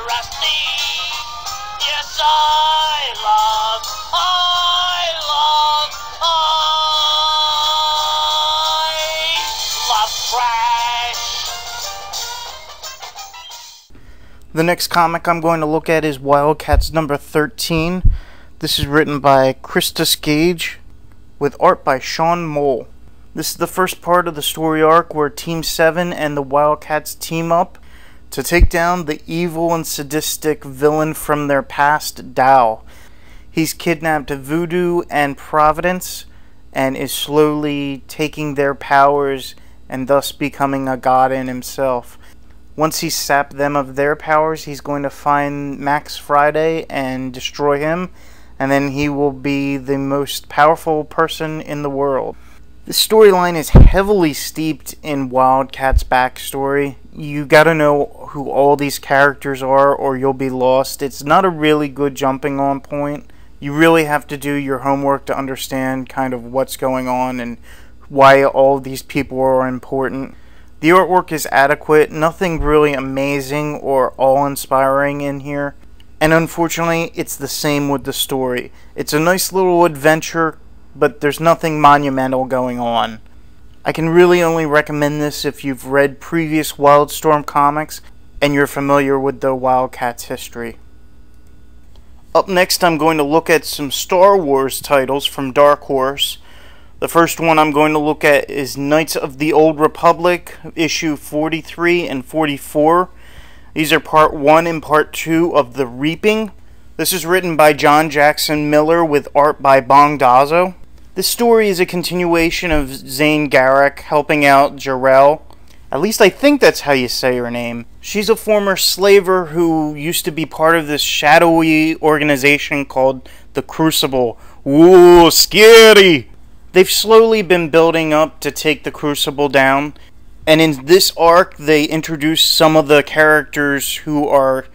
Rusty. Yes, I love trash. The next comic I'm going to look at is Wildcats number 13. This is written by Christus Gage with art by Sean Mole. This is the first part of the story arc where Team 7 and the Wildcats team up to take down the evil and sadistic villain from their past, Dow. He's kidnapped Voodoo and Providence and is slowly taking their powers and thus becoming a god in himself. Once he's sapped them of their powers, he's going to find Max Friday and destroy him, and then he will be the most powerful person in the world. The storyline is heavily steeped in Wildcats' backstory. You gotta know who all these characters are or you'll be lost. It's not a really good jumping on point. You really have to do your homework to understand kind of what's going on and why all these people are important. The artwork is adequate, nothing really amazing or awe-inspiring in here. And unfortunately, it's the same with the story. It's a nice little adventure, but there's nothing monumental going on. I can really only recommend this if you've read previous Wildstorm comics and you're familiar with the Wildcats history. Up next, I'm going to look at some Star Wars titles from Dark Horse. The first one I'm going to look at is Knights of the Old Republic, issue 43 and 44. These are part 1 and part 2 of The Reaping. This is written by John Jackson Miller with art by Bong Dazo. This story is a continuation of Zane Garrick helping out Jarrell. At least I think that's how you say her name. She's a former slaver who used to be part of this shadowy organization called the Crucible. Ooh, scary! They've slowly been building up to take the Crucible down. And in this arc, they introduce some of the characters who are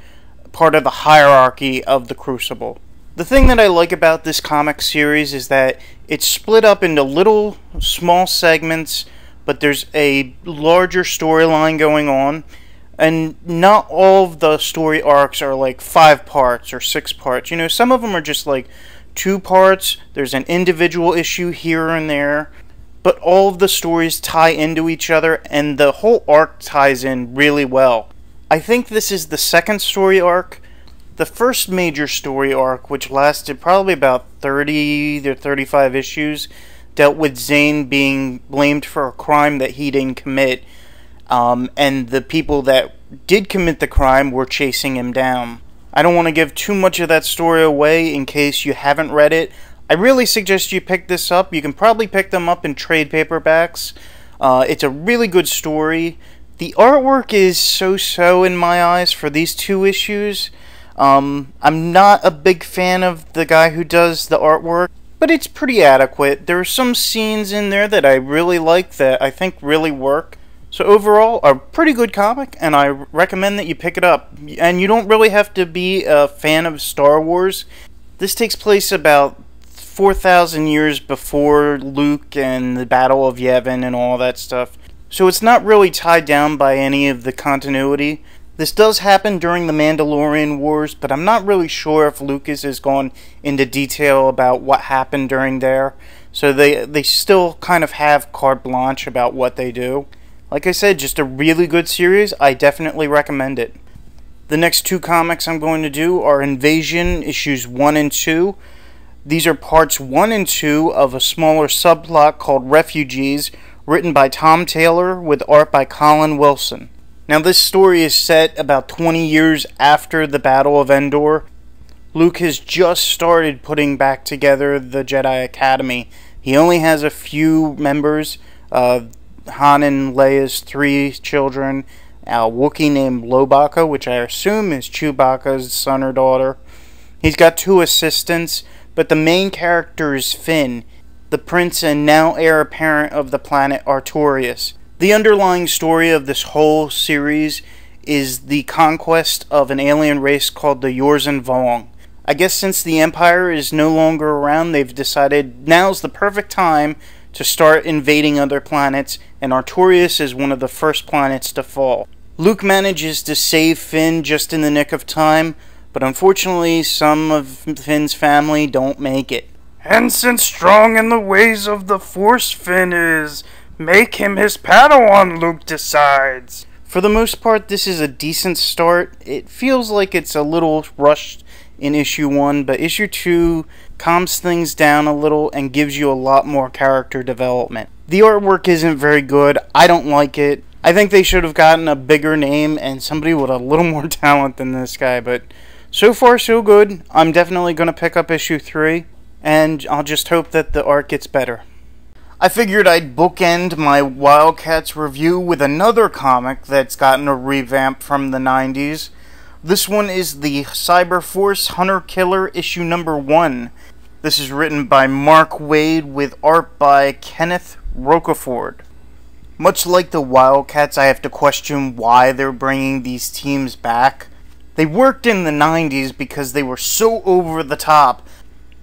part of the hierarchy of the Crucible. The thing that I like about this comic series is that it's split up into little, small segments, but there's a larger storyline going on. And not all of the story arcs are like 5 parts or 6 parts. You know, some of them are just like 2 parts. There's an individual issue here and there. But all of the stories tie into each other, and the whole arc ties in really well. I think this is the second story arc. The first major story arc, which lasted probably about 30 to 35 issues, dealt with Zane being blamed for a crime that he didn't commit, and the people that did commit the crime were chasing him down. I don't want to give too much of that story away in case you haven't read it. I really suggest you pick this up. You can probably pick them up in trade paperbacks. It's a really good story. The artwork is so-so in my eyes for these 2 issues. I'm not a big fan of the guy who does the artwork, but it's pretty adequate. There are some scenes in there that I really like that I think really work. So overall, a pretty good comic, and I recommend that you pick it up. And you don't really have to be a fan of Star Wars. This takes place about 4,000 years before Luke and the Battle of Yavin and all that stuff. So it's not really tied down by any of the continuity. This does happen during the Mandalorian Wars, but I'm not really sure if Lucas has gone into detail about what happened during there. So they still kind of have carte blanche about what they do. Like I said, just a really good series. I definitely recommend it. The next 2 comics I'm going to do are Invasion, issues 1 and 2. These are parts 1 and 2 of a smaller subplot called Refugees, written by Tom Taylor with art by Colin Wilson. Now this story is set about 20 years after the Battle of Endor. Luke has just started putting back together the Jedi Academy. He only has a few members, Han and Leia's 3 children, a Wookiee named Lobaka, which I assume is Chewbacca's son or daughter. He's got 2 assistants, but the main character is Finn, the prince and now heir apparent of the planet Artorias. The underlying story of this whole series is the conquest of an alien race called the Yorzun Vong. I guess since the Empire is no longer around, they've decided now's the perfect time to start invading other planets, and Artorias is one of the first planets to fall. Luke manages to save Finn just in the nick of time, but unfortunately some of Finn's family don't make it. And since strong in the ways of the Force Finn is, make him his Padawan, Luke decides. For the most part, this is a decent start. It feels like it's a little rushed in issue 1, but issue 2 calms things down a little and gives you a lot more character development. The artwork isn't very good. I don't like it. I think they should have gotten a bigger name and somebody with a little more talent than this guy, but so far so good. I'm definitely going to pick up issue 3, and I'll just hope that the art gets better. I figured I'd bookend my Wildcats review with another comic that's gotten a revamp from the 90s. This one is the Cyberforce Hunter Killer issue number 1. This is written by Mark Waid with art by Kenneth Rocafort. Much like the Wildcats, I have to question why they're bringing these teams back. They worked in the 90s because they were so over the top,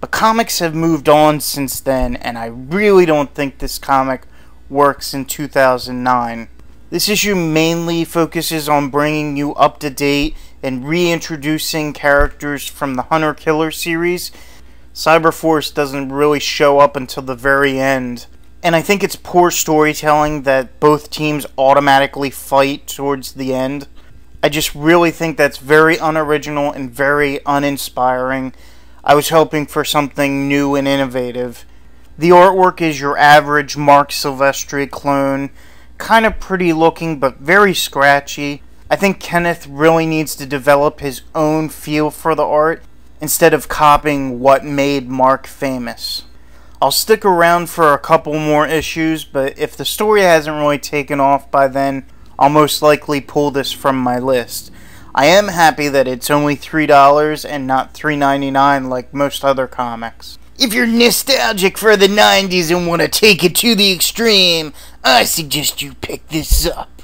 but comics have moved on since then, and I really don't think this comic works in 2009. This issue mainly focuses on bringing you up to date and reintroducing characters from the Hunter Killer series. Cyberforce doesn't really show up until the very end, and I think it's poor storytelling that both teams automatically fight towards the end. I just really think that's very unoriginal and very uninspiring. I was hoping for something new and innovative. The artwork is your average Mark Silvestri clone, kind of pretty looking but very scratchy. I think Kenneth really needs to develop his own feel for the art instead of copying what made Mark famous. I'll stick around for a couple more issues, but if the story hasn't really taken off by then, I'll most likely pull this from my list. I am happy that it's only $3 and not $3.99 like most other comics. If you're nostalgic for the 90s and want to take it to the extreme, I suggest you pick this up.